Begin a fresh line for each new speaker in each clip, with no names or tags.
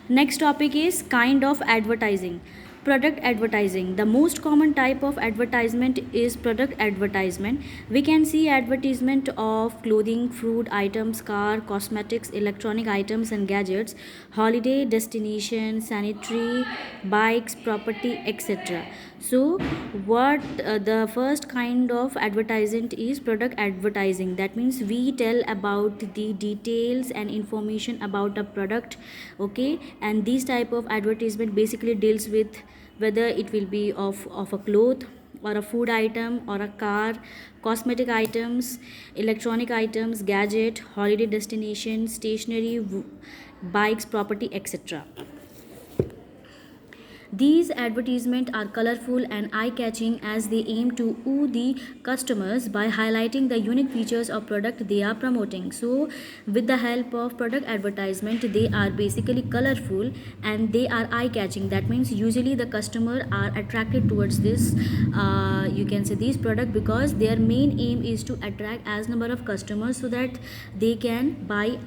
Next topic is kind of advertising. Product advertising. The most common type of advertisement is product advertisement. We can see advertisement of clothing, food items, car, cosmetics, electronic items and gadgets, holiday destination, sanitary, bikes, property, etc. So what the first kind of advertisement is product advertising. That means we tell about the details and information about a product, okay, and these type of advertisement basically deals with whether it will be of a cloth or a food item or a car, cosmetic items, electronic items, gadget, holiday destination, stationery, bikes, property, etc. These advertisements are colorful and eye-catching as they aim to woo the customers by highlighting the unique features of product they are promoting. So, with the help of product advertisement, they are basically colorful and they are eye-catching. That means usually the customer are attracted towards this. You can say this product because their main aim is to attract as number of customers so that they can buy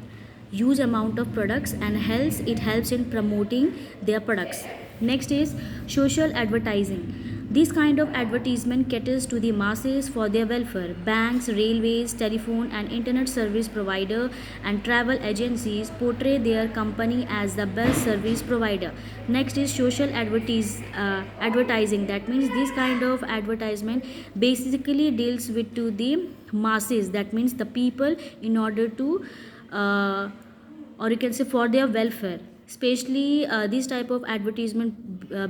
huge amount of products and hence it helps in promoting their products. Next is social advertising. This kind of advertisement caters to the masses for their welfare. Banks, railways, telephone and internet service provider and travel agencies portray their company as the best service provider. Next is social advertising. That means this kind of advertisement basically deals with to the masses. That means the people in order to or you can say for their welfare, especially this type of advertisement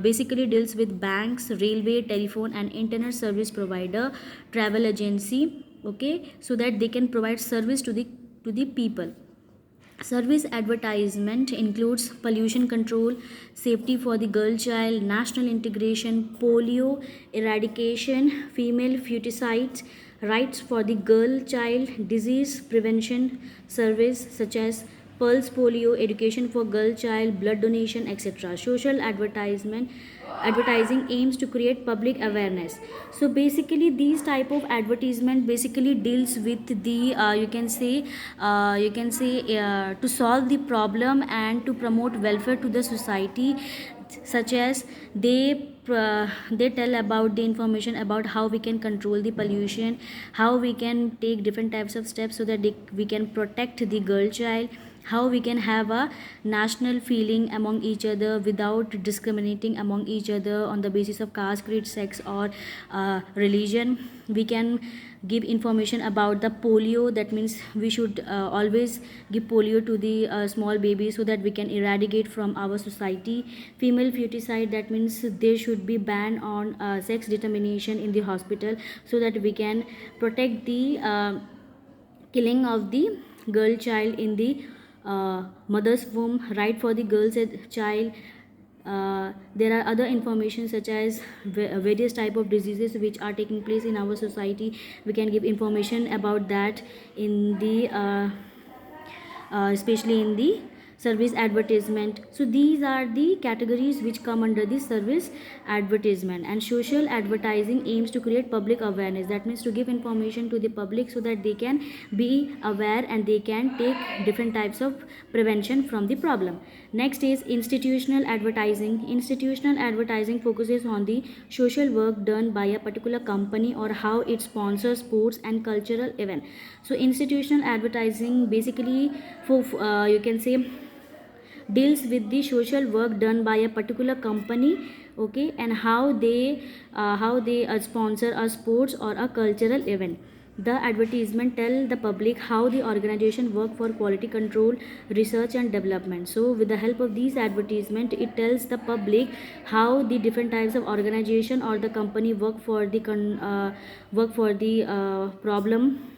basically deals with banks, railway, telephone and internet service provider, travel agency, okay, so that they can provide service to the people. Service advertisement includes pollution control, safety for the girl child, national integration, polio eradication, female feticides, rights for the girl child, disease prevention service such as pulse polio, education for girl child, blood donation, etc. Social advertising aims to create public awareness. So basically these type of advertisement basically deals with the you can say to solve the problem and to promote welfare to the society, such as they tell about the information about how we can control the pollution, how we can take different types of steps so that we can protect the girl child, how we can have a national feeling among each other without discriminating among each other on the basis of caste, creed, sex or religion. We can give information about the polio. That means we should always give polio to the small babies so that we can eradicate from our society. Female feticide, that means there should be ban on sex determination in the hospital so that we can protect the killing of the girl child in the mother's womb, right for the girl's child. There are other information such as various type of diseases which are taking place in our society. We can give information about that in the especially in the service advertisement. So these are the categories which come under the service advertisement. And social advertising aims to create public awareness. That means to give information to the public so that they can be aware and they can take different types of prevention from the problem. Next is institutional advertising. Institutional advertising focuses on the social work done by a particular company or how it sponsors sports and cultural event. So institutional advertising basically for you can say deals with the social work done by a particular company, okay, and how they sponsor a sports or a cultural event. The advertisement tell the public how the organization work for quality control, research and development. So with the help of these advertisement, it tells the public how the different types of organization or the company work for the problem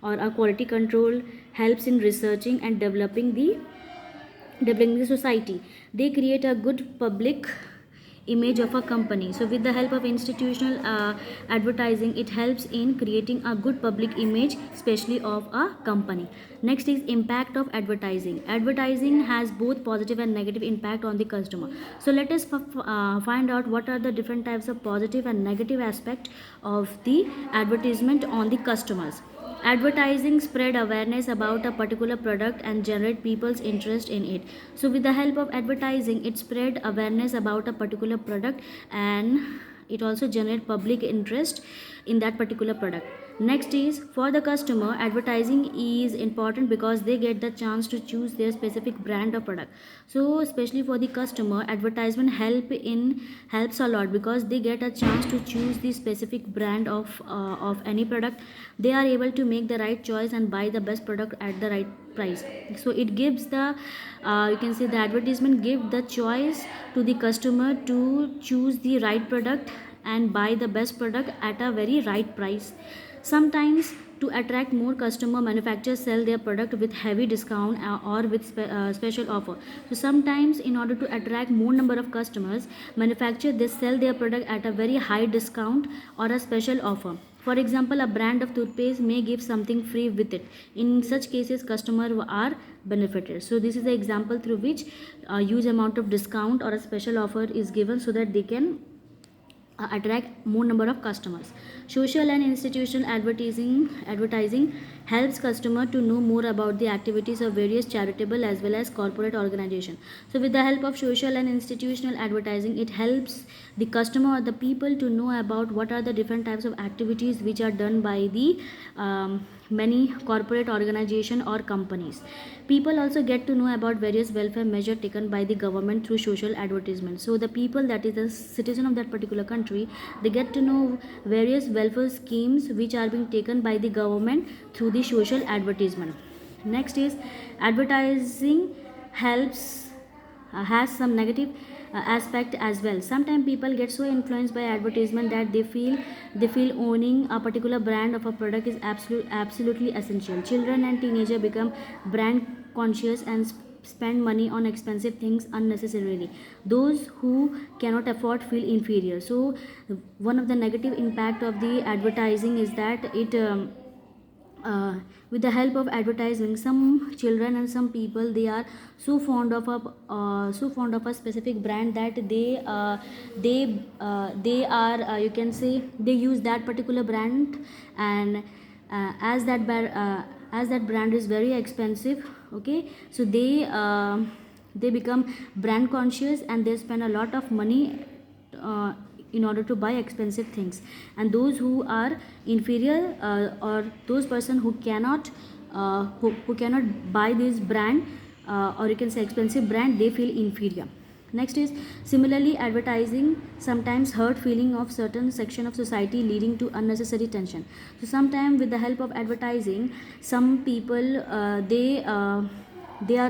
or a quality control, helps in researching and developing the society. They create a good public image of a company. So with the help of institutional advertising, it helps in creating a good public image, especially of a company. Next is impact of advertising. Advertising has both positive and negative impact on the customer. So let us find out what are the different types of positive and negative aspect of the advertisement on the customers. Advertising spread awareness about a particular product and generate people's interest in it. So with the help of advertising, it spread awareness about a particular product, and it also generate public interest in that particular product. Next is for the customer, advertising is important because they get the chance to choose their specific brand or product. So especially for the customer, advertisement helps a lot because they get a chance to choose the specific brand of any product. They are able to make the right choice and buy the best product at the right price. So it gives the you can say the advertisement give the choice to the customer to choose the right product and buy the best product at a very right price. Sometimes to attract more customer, manufacturers sell their product with heavy discount or with special offer. So sometimes in order to attract more number of customers, manufacturers they sell their product at a very high discount or a special offer. For example, a brand of toothpaste may give something free with it. In such cases, customers are benefited. So this is the example through which a huge amount of discount or a special offer is given so that they can attract more number of customers. Social and institutional advertising helps customer to know more about the activities of various charitable as well as corporate organization. So with the help of social and institutional advertising, it helps the customer or the people to know about what are the different types of activities which are done by the many corporate organization or companies. People also get to know about various welfare measures taken by the government through social advertisement. So the people, that is the citizen of that particular country, they get to know various welfare schemes which are being taken by the government through the social advertisement. Next is advertising helps has some negative aspect as well. Sometimes people get so influenced by advertisement that they feel owning a particular brand of a product is absolutely essential. Children and teenagers become brand conscious and spend money on expensive things unnecessarily. Those who cannot afford feel inferior. So one of the negative impact of the advertising is that it with the help of advertising, some children and some people, they are so fond of a specific brand that they are you can say they use that particular brand, and as that brand is very expensive, okay, so they become brand conscious and they spend a lot of money in order to buy expensive things. And those who are inferior or those person who cannot buy this brand or you can say expensive brand, they feel inferior. Next is similarly advertising sometimes hurt feeling of certain section of society, leading to unnecessary tension. So sometimes with the help of advertising, some people they are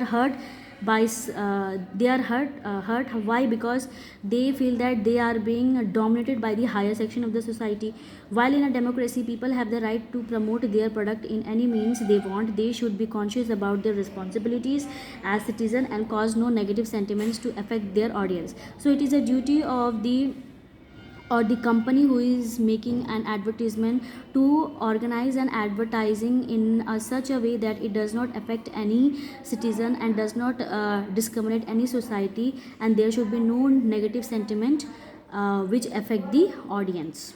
hurt they are hurt. Why? Because they feel that they are being dominated by the higher section of the society. While in a democracy, people have the right to promote their product in any means they want. They should be conscious about their responsibilities as citizen and cause no negative sentiments to affect their audience. So it is a duty of the company who is making an advertisement to organize an advertising in such a way that it does not affect any citizen and does not discriminate any society, and there should be no negative sentiment which affect the audience.